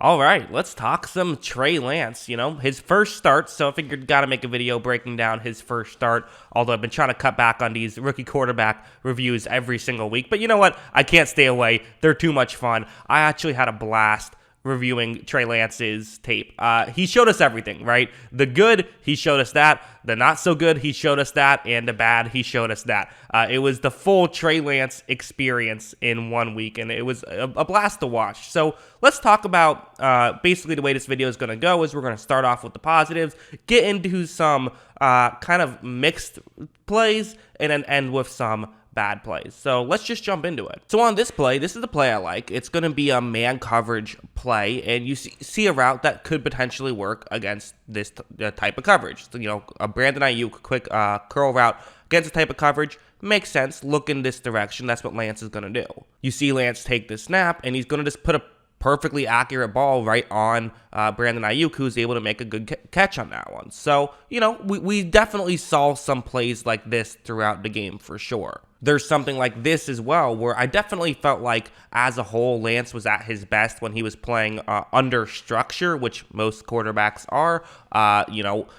All right, let's talk some Trey Lance. His first start. So I figured gotta make a video breaking down his first start. Although I've been trying to cut back on these rookie quarterback reviews every single week. But you know what? I can't stay away. They're too much fun. I actually had a blast reviewing Trey Lance's tape. He showed us everything, right? The good, he showed us that. The not so good, he showed us that. And the bad, he showed us that. It was the full Trey Lance experience in 1 week, and it was a blast to watch. So let's talk about basically the way this video is going to go is we're going to start off with the positives, get into some kind of mixed plays, and then end with some bad plays. So let's just jump into it. So on this play, this is the play I like. It's going to be a man coverage play, and you see a route that could potentially work against this type of coverage. So, a Brandon Ayuk quick curl route against this type of coverage makes sense. Look in this direction. That's what Lance is going to do. You see Lance take the snap, and he's going to just put a perfectly accurate ball right on Brandon Ayuk, who's able to make a good catch on that one. So, we definitely saw some plays like this throughout the game for sure. There's something like this as well, where I definitely felt like, as a whole, Lance was at his best when he was playing under structure, which most quarterbacks are.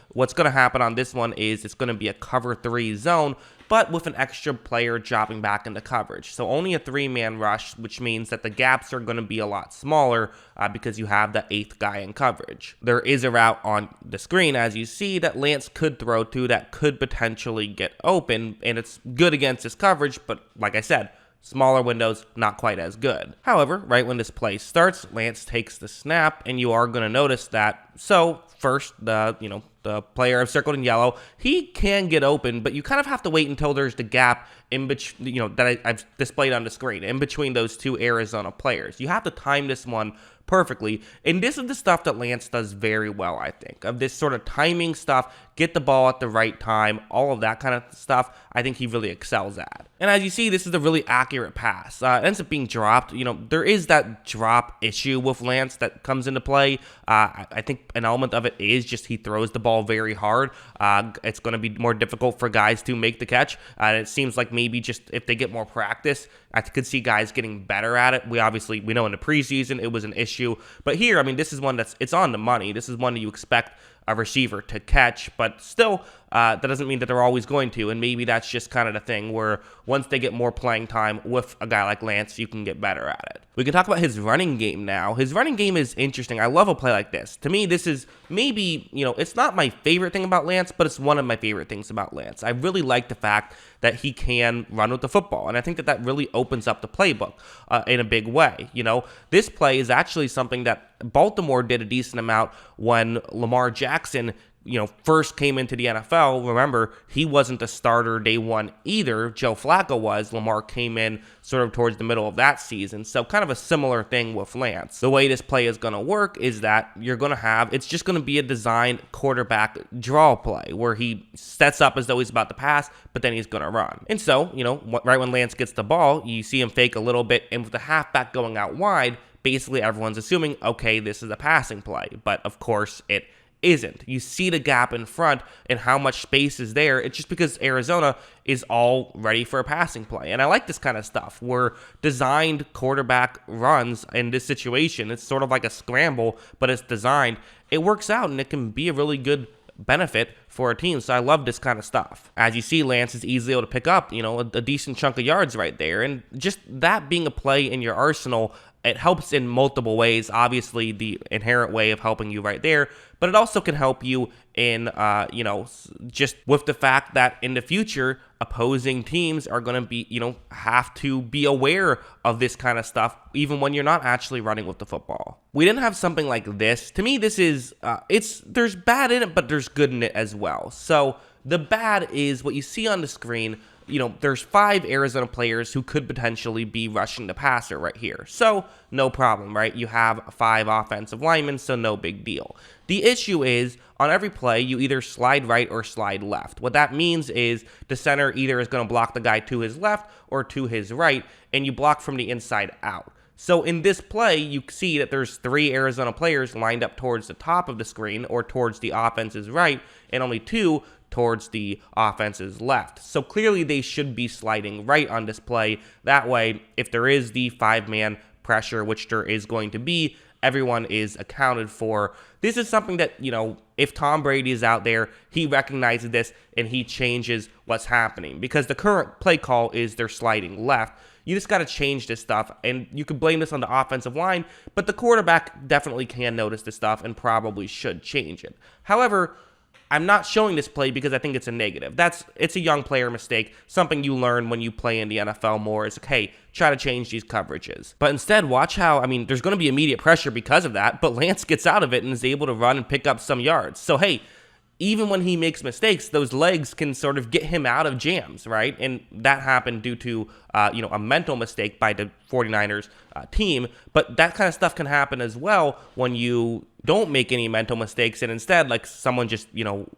What's going to happen on this one is it's going to be a cover 3 zone, but with an extra player dropping back into coverage. So only a 3-man rush, which means that the gaps are going to be a lot smaller because you have the 8th guy in coverage. There is a route on the screen, as you see, that Lance could throw to that could potentially get open, and it's good against his coverage, but like I said, smaller windows, not quite as good. However, right when this play starts, Lance takes the snap, and you are going to notice that. So first, the player I've circled in yellow, he can get open, but you kind of have to wait until there's the gap in between, that I've displayed on the screen, in between those two Arizona players. You have to time this one perfectly, and this is the stuff that Lance does very well, I think, of this sort of timing stuff, get the ball at the right time, all of that kind of stuff, I think he really excels at. And as you see, this is a really accurate pass. It ends up being dropped. There is that drop issue with Lance that comes into play. I think an element of it is just he throws the ball very hard. It's going to be more difficult for guys to make the catch. It seems like maybe just if they get more practice, I could see guys getting better at it. We know in the preseason it was an issue, but here, this is one it's on the money. This is one that you expect a receiver to catch, but still, that doesn't mean that they're always going to, and maybe that's just kind of the thing where once they get more playing time with a guy like Lance, you can get better at it. We can talk about his running game now. His running game is interesting. I love a play like this. To me, this is maybe, it's not my favorite thing about Lance, but it's one of my favorite things about Lance. I really like the fact that he can run with the football, and I think that really opens up the playbook in a big way. This play is actually something that Baltimore did a decent amount when Lamar Jackson first came into the NFL. Remember, he wasn't the starter day one either. Joe Flacco was. Lamar came in sort of towards the middle of that season. So kind of a similar thing with Lance. The way this play is going to work is that it's just going to be a designed quarterback draw play where he sets up as though he's about to pass, but then he's going to run. And so, right when Lance gets the ball, you see him fake a little bit, and with the halfback going out wide, basically everyone's assuming, okay, this is a passing play. But of course, it isn't. You see the gap in front and how much space is there. It's just because Arizona is all ready for a passing play. And I like this kind of stuff where designed quarterback runs in this situation, it's sort of like a scramble, but it's designed. It works out, and it can be a really good benefit for a team. So I love this kind of stuff. As you see, Lance is easily able to pick up, a decent chunk of yards right there. And just that being a play in your arsenal, it helps in multiple ways. Obviously, the inherent way of helping you right there, but it also can help you in, just with the fact that in the future, opposing teams are going to be, have to be aware of this kind of stuff, even when you're not actually running with the football. We didn't have something like this. To me, this is, there's bad in it, but there's good in it as well. So the bad is what you see on the screen. There's 5 Arizona players who could potentially be rushing the passer right here. So, no problem, right? You have 5 offensive linemen, so no big deal. The issue is, on every play, you either slide right or slide left. What that means is the center either is going to block the guy to his left or to his right, and you block from the inside out. So in this play, you see that there's 3 Arizona players lined up towards the top of the screen or towards the offense's right, and only 2 towards the offense's left. So clearly they should be sliding right on this play. That way, if there is the 5-man pressure, which there is going to be, everyone is accounted for. This is something that, if Tom Brady is out there, he recognizes this and he changes what's happening, because the current play call is they're sliding left. You just got to change this stuff, and you could blame this on the offensive line, but the quarterback definitely can notice this stuff and probably should change it. However, I'm not showing this play because I think it's a negative. It's a young player mistake, something you learn when you play in the NFL more. Is like, hey, try to change these coverages. But instead, watch how, there's going to be immediate pressure because of that, but Lance gets out of it and is able to run and pick up some yards. So, hey, even when he makes mistakes, those legs can sort of get him out of jams, right? And that happened due to, a mental mistake by the 49ers team. But that kind of stuff can happen as well when you don't make any mental mistakes, and instead, like, someone just,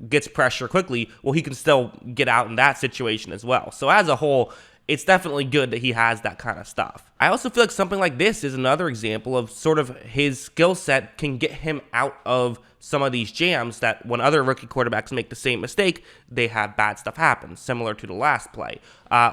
gets pressure quickly. Well, he can still get out in that situation as well. So as a whole, it's definitely good that he has that kind of stuff. I also feel like something like this is another example of sort of his skill set can get him out of some of these jams that when other rookie quarterbacks make the same mistake, they have bad stuff happen, similar to the last play.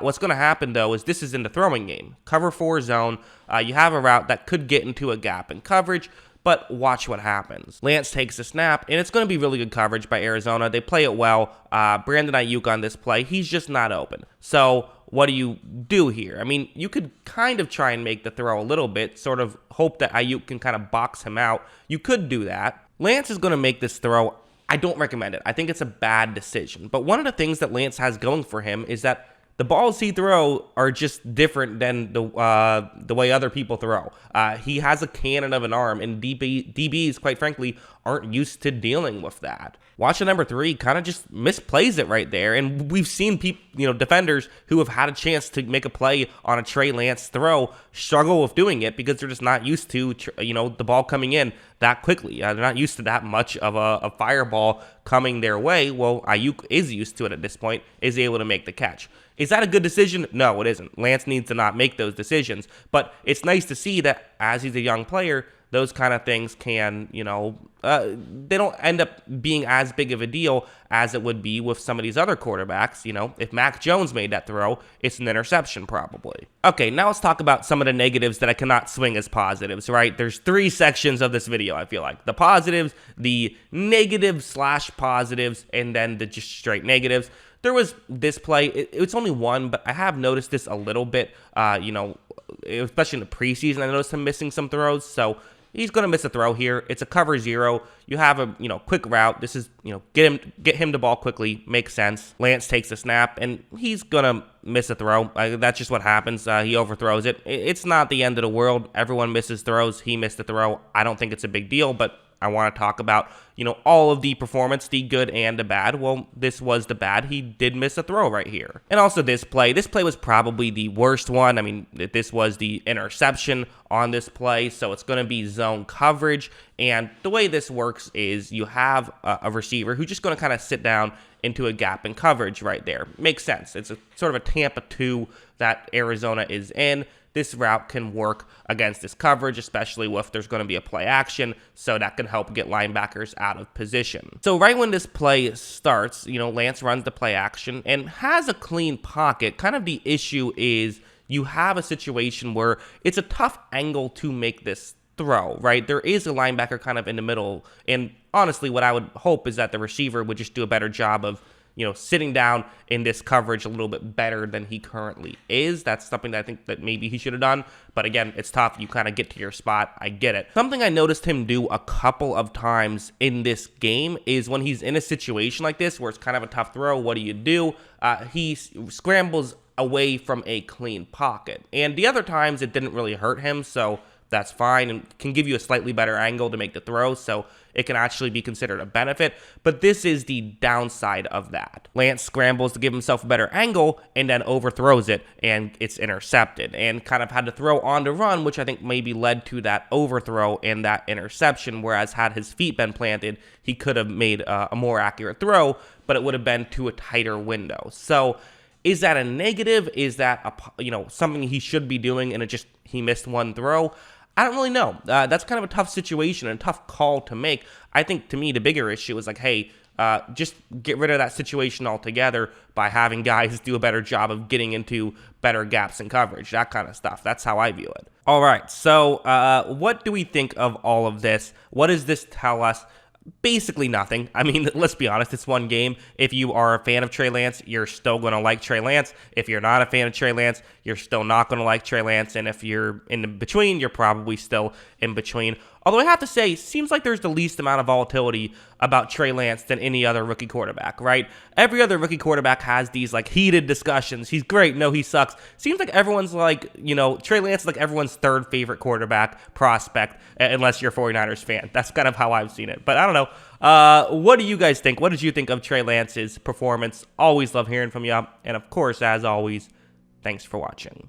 What's going to happen, though, is this is in the throwing game. Cover 4 zone, you have a route that could get into a gap in coverage, but watch what happens. Lance takes a snap, and it's going to be really good coverage by Arizona. They play it well. Brandon Ayuk on this play, he's just not open. So what do you do here? You could kind of try and make the throw a little bit, sort of hope that Ayuk can kind of box him out. You could do that. Lance is going to make this throw. I don't recommend it. I think it's a bad decision. But one of the things that Lance has going for him is that the balls he throw are just different than the way other people throw. He has a cannon of an arm, and DBs, quite frankly, aren't used to dealing with that. Watch the number 3 kind of just misplays it right there, and we've seen defenders who have had a chance to make a play on a Trey Lance throw struggle with doing it because they're just not used to the ball coming in that quickly. They're not used to that much of a fireball coming their way. Well, Ayuk is used to it at this point, is able to make the catch. Is that a good decision? No, it isn't. Lance needs to not make those decisions. But it's nice to see that as he's a young player, those kind of things can, they don't end up being as big of a deal as it would be with some of these other quarterbacks. If Mac Jones made that throw, it's an interception probably. Okay, now let's talk about some of the negatives that I cannot swing as positives, right? There's 3 sections of this video, I feel like. The positives, the negative/positives, and then the just straight negatives. There was this play. It's only one, but I have noticed this a little bit, especially in the preseason. I noticed him missing some throws, so he's going to miss a throw here. It's a cover 0. You have a, quick route. This is, get him the ball quickly. Makes sense. Lance takes a snap, and he's going to miss a throw. That's just what happens. He overthrows it. It's not the end of the world. Everyone misses throws. He missed a throw. I don't think it's a big deal, but I want to talk about, all of the performance, the good and the bad. Well, this was the bad. He did miss a throw right here. And also this play was probably the worst one. This was the interception on this play, so it's going to be zone coverage. And the way this works is you have a receiver who's just going to kind of sit down into a gap in coverage right there. Makes sense. It's a sort of a Tampa 2 that Arizona is in. This route can work against this coverage, especially if there's going to be a play action, so that can help get linebackers out of position. So right when this play starts, Lance runs the play action and has a clean pocket. Kind of the issue is you have a situation where it's a tough angle to make this throw, right? There is a linebacker kind of in the middle, and honestly, what I would hope is that the receiver would just do a better job of sitting down in this coverage a little bit better than he currently is. That's something that I think that maybe he should have done. But again, it's tough. You kind of get to your spot. I get it. Something I noticed him do a couple of times in this game is when he's in a situation like this where it's kind of a tough throw, what do? He scrambles away from a clean pocket. And the other times it didn't really hurt him, so that's fine and can give you a slightly better angle to make the throw, so it can actually be considered a benefit. But this is the downside of that. Lance scrambles to give himself a better angle and then overthrows it, and it's intercepted, and kind of had to throw on the run, which I think maybe led to that overthrow and that interception, whereas had his feet been planted, he could have made a more accurate throw, but it would have been to a tighter window. So is that a negative? Is that something he should be doing and he missed one throw? I don't really know. That's kind of a tough situation and a tough call to make. I think, to me, the bigger issue is like, hey, just get rid of that situation altogether by having guys do a better job of getting into better gaps in coverage, that kind of stuff. That's how I view it. All right, so what do we think of all of this? What does this tell us? Basically nothing. I mean, let's be honest, it's one game. If you are a fan of Trey Lance, you're still going to like Trey Lance. If you're not a fan of Trey Lance, you're still not going to like Trey Lance. And if you're in between, you're probably still in between. Although I have to say, seems like there's the least amount of volatility about Trey Lance than any other rookie quarterback, right? Every other rookie quarterback has these like heated discussions. He's great. No, he sucks. Seems like everyone's like, Trey Lance is like everyone's third favorite quarterback prospect, unless you're a 49ers fan. That's kind of how I've seen it. But I don't know. What do you guys think? What did you think of Trey Lance's performance? Always love hearing from you. And of course, as always, thanks for watching.